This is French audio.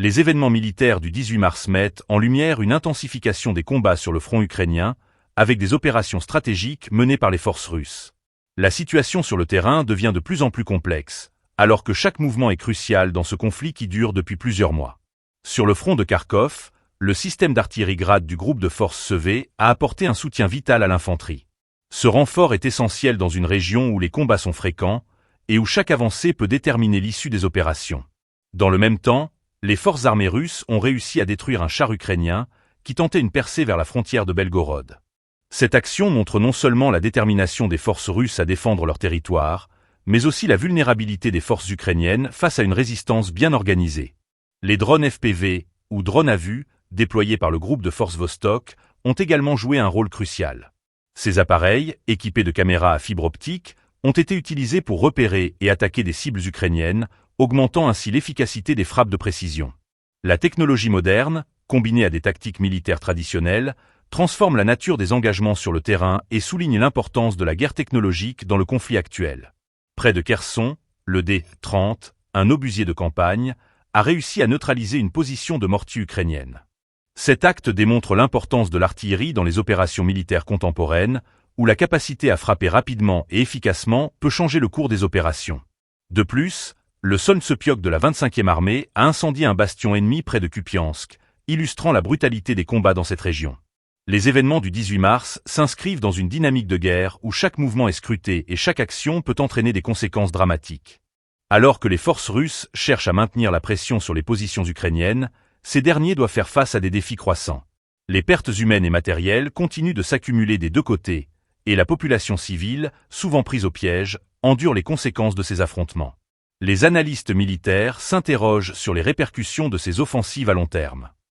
Les événements militaires du 18 mars mettent en lumière une intensification des combats sur le front ukrainien, avec des opérations stratégiques menées par les forces russes. La situation sur le terrain devient de plus en plus complexe, alors que chaque mouvement est crucial dans ce conflit qui dure depuis plusieurs mois. Sur le front de Kharkov, le système d'artillerie Grad du groupe de forces SV a apporté un soutien vital à l'infanterie. Ce renfort est essentiel dans une région où les combats sont fréquents et où chaque avancée peut déterminer l'issue des opérations. Dans le même temps, les forces armées russes ont réussi à détruire un char ukrainien qui tentait une percée vers la frontière de Belgorod. Cette action montre non seulement la détermination des forces russes à défendre leur territoire, mais aussi la vulnérabilité des forces ukrainiennes face à une résistance bien organisée. Les drones FPV, ou drones à vue, déployés par le groupe de forces Vostok, ont également joué un rôle crucial. Ces appareils, équipés de caméras à fibre optique, ont été utilisés pour repérer et attaquer des cibles ukrainiennes, augmentant ainsi l'efficacité des frappes de précision. La technologie moderne, combinée à des tactiques militaires traditionnelles, transforme la nature des engagements sur le terrain et souligne l'importance de la guerre technologique dans le conflit actuel. Près de Kherson, le D-30, un obusier de campagne, a réussi à neutraliser une position de mortier ukrainienne. Cet acte démontre l'importance de l'artillerie dans les opérations militaires contemporaines, où la capacité à frapper rapidement et efficacement peut changer le cours des opérations. De plus, le Solntsepyok de la 25e armée a incendié un bastion ennemi près de Kupiansk, illustrant la brutalité des combats dans cette région. Les événements du 18 mars s'inscrivent dans une dynamique de guerre où chaque mouvement est scruté et chaque action peut entraîner des conséquences dramatiques. Alors que les forces russes cherchent à maintenir la pression sur les positions ukrainiennes, ces derniers doivent faire face à des défis croissants. Les pertes humaines et matérielles continuent de s'accumuler des deux côtés, et la population civile, souvent prise au piège, endure les conséquences de ces affrontements. Les analystes militaires s'interrogent sur les répercussions de ces offensives à long terme.